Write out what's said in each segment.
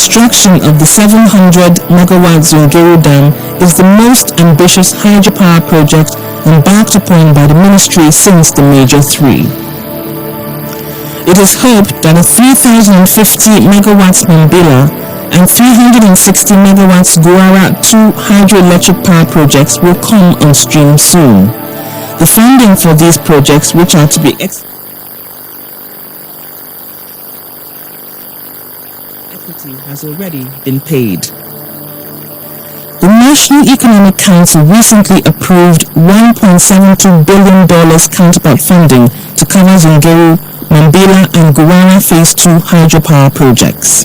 construction of the 700 megawatt Zungeru Dam is the most ambitious hydropower project embarked upon by the ministry since the Major 3. It is hoped that the 3,050 megawatts Mambila and 360 megawatts Guara 2 hydroelectric power projects will come on stream soon. The funding for these projects, which are to be equity, has already been paid. The National Economic Council recently approved $1.72 billion counterpart funding to cover Zungeru, Mambila and Guara Phase 2 hydropower projects.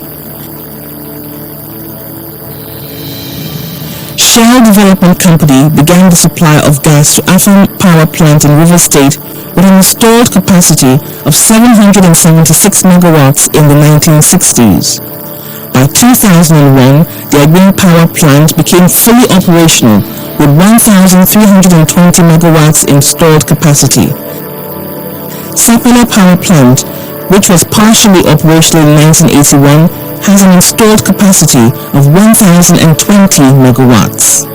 Shell Development Company began the supply of gas to Afam Power Plant in Rivers State with an installed capacity of 776 megawatts in the 1960s. By 2001, the Agbin Power Plant became fully operational with 1,320 megawatts installed capacity. Sapele Power Plant, which was partially operational in 1981, has an installed capacity of 1,020 megawatts.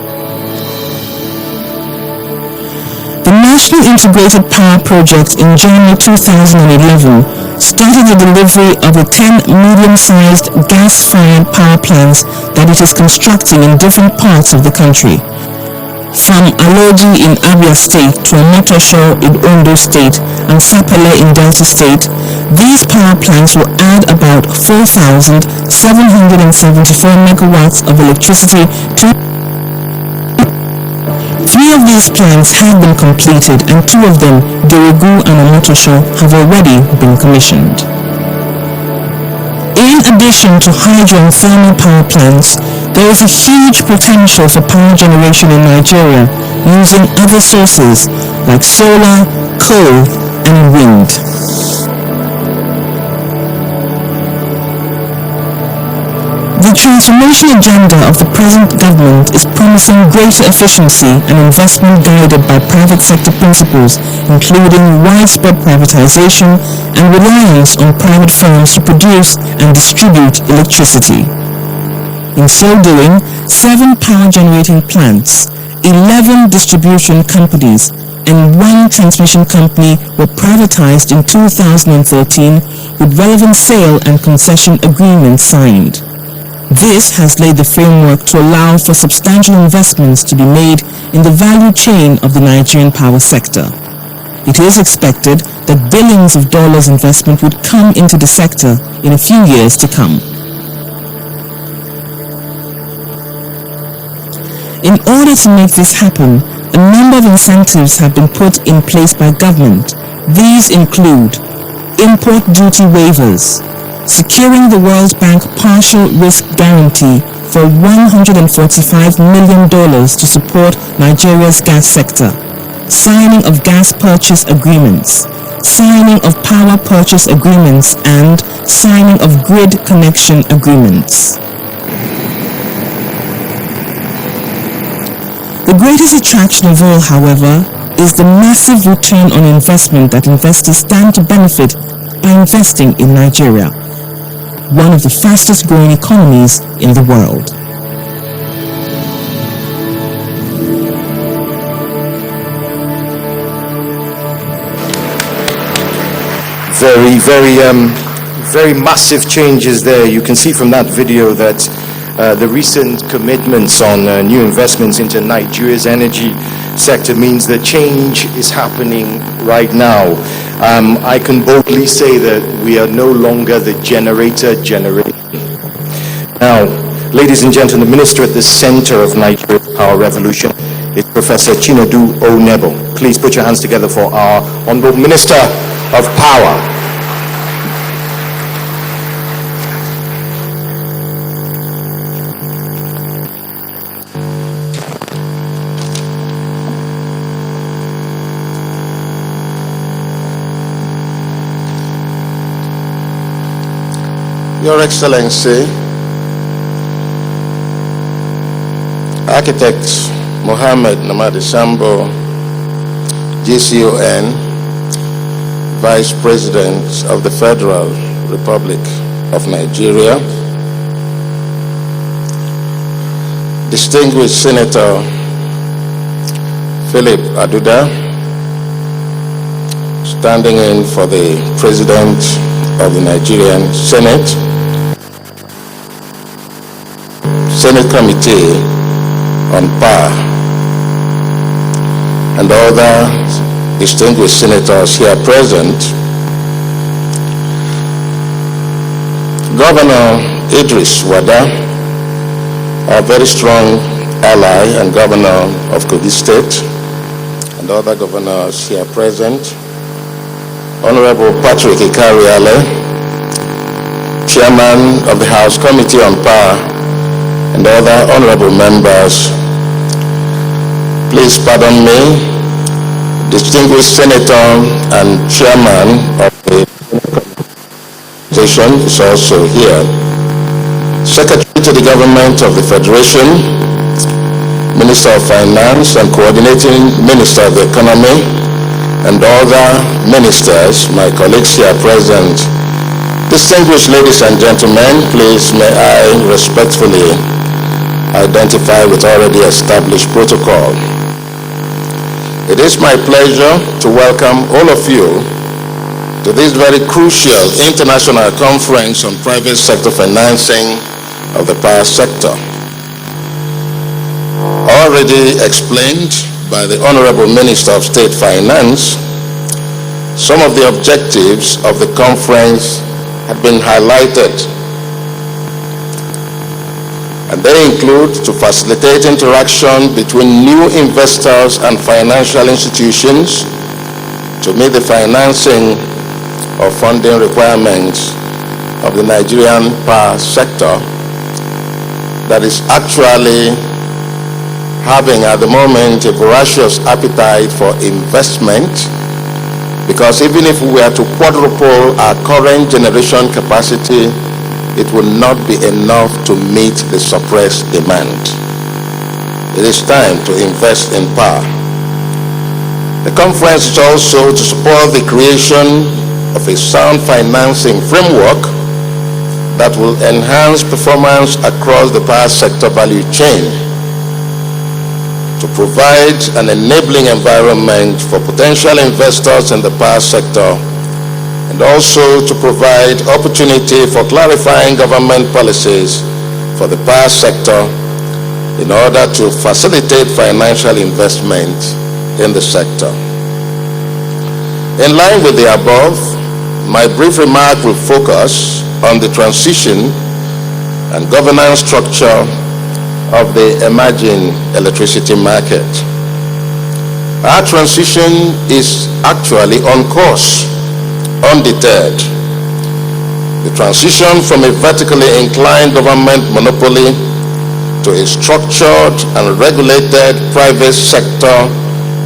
The National Integrated Power Project in January 2011 started the delivery of the 10 medium-sized gas-fired power plants that it is constructing in different parts of the country. From Aloji in Abia State to Omotosho in Ondo State and Sapele in Delta State, these power plants will add about 4,774 megawatts of electricity to. 3 of these plants have been completed and 2 of them, Dirigu and Omotosho, have already been commissioned. In addition to hydro and thermal power plants, there is a huge potential for power generation in Nigeria using other sources like solar, coal, and wind. The transformation agenda of the present government is promising greater efficiency and investment guided by private sector principles, including widespread privatization and reliance on private firms to produce and distribute electricity. In so doing, 7 power generating plants, 11 distribution companies, and 1 transmission company were privatized in 2013 with relevant sale and concession agreements signed. This has laid the framework to allow for substantial investments to be made in the value chain of the Nigerian power sector. It is expected that billions of dollars investment would come into the sector in a few years to come. In order to make this happen, a number of incentives have been put in place by government. These include import duty waivers, securing the World Bank partial risk guarantee for $145 million to support Nigeria's gas sector, signing of gas purchase agreements, signing of power purchase agreements, and signing of grid connection agreements. The greatest attraction of all, however, is the massive return on investment that investors stand to benefit by investing in Nigeria, one of the fastest growing economies in the world. Very massive changes there. You can see from that video that the recent commitments on new investments into Nigeria's energy sector means that change is happening right now. I can boldly say that we are no longer the generator generation. Now, ladies and gentlemen, the minister at the center of Nigeria's power revolution is Professor Chinedu Onebo. Please put your hands together for our Honorable Minister of Power. Your Excellency, Architect Mohammed Namadi Sambo, GCON, Vice President of the Federal Republic of Nigeria, distinguished Senator Philip Aduda, standing in for the President of the Nigerian Senate, Senate Committee on Power, and other distinguished senators here present, Governor Idris Wada, our very strong ally and governor of Kogi State, and other governors here present, Honorable Patrick Ikariale, Chairman of the House Committee on Power, and other honorable members, please pardon me, distinguished Senator and Chairman of the Station is also here, Secretary to the Government of the Federation, Minister of Finance and Coordinating Minister of the Economy, and other ministers, my colleagues here present. Distinguished ladies and gentlemen, please may I respectfully identify with already established protocol. It is my pleasure to welcome all of you to this very crucial international conference on private sector financing of the power sector. Already explained by the Honorable Minister of State Finance, some of the objectives of the conference have been highlighted, and they include to facilitate interaction between new investors and financial institutions to meet the financing of funding requirements of the Nigerian power sector that is actually having at the moment a voracious appetite for investment, because even if we were to quadruple our current generation capacity, it will not be enough to meet the suppressed demand. It is time to invest in power. The conference is also to support the creation of a sound financing framework that will enhance performance across the power sector value chain, to provide an enabling environment for potential investors in the power sector, and also to provide opportunity for clarifying government policies for the power sector in order to facilitate financial investment in the sector. In line with the above, my brief remark will focus on the transition and governance structure of the emerging electricity market. Our transition is actually on course, undeterred. The transition from a vertically inclined government monopoly to a structured and regulated private sector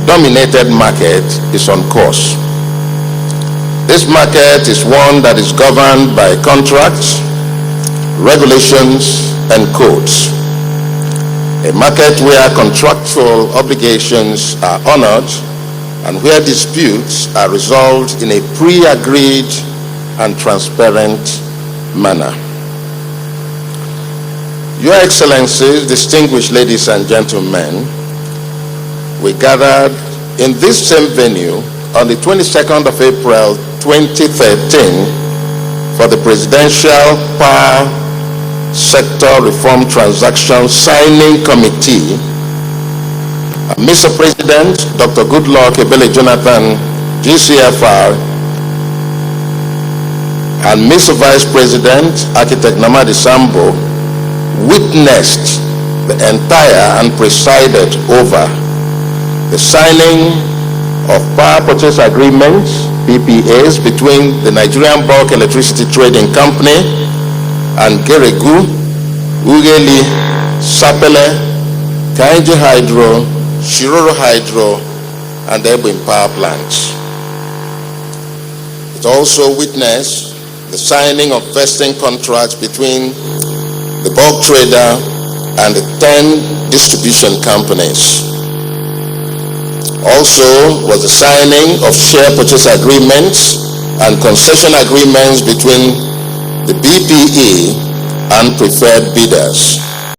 dominated market is on course. This market is one that is governed by contracts, regulations, and codes. A market where contractual obligations are honored and where disputes are resolved in a pre-agreed and transparent manner. Your Excellencies, distinguished ladies and gentlemen, we gathered in this same venue on the 22nd of April 2013 for the Presidential Power Sector Reform Transaction Signing Committee. Mr. President, Dr. Goodluck Ebele Jonathan, GCFR, and Mr. Vice President, Architect Namadi Sambo, witnessed the entire and presided over the signing of power purchase agreements, PPAs, between the Nigerian Bulk Electricity Trading Company and Geregu, Ugeli, Sapele, Kainji Hydro, Shiroro Hydro, and Ebwin Power Plants. It also witnessed the signing of vesting contracts between the bulk trader and the 10 distribution companies. Also was the signing of share purchase agreements and concession agreements between the BPE and preferred bidders.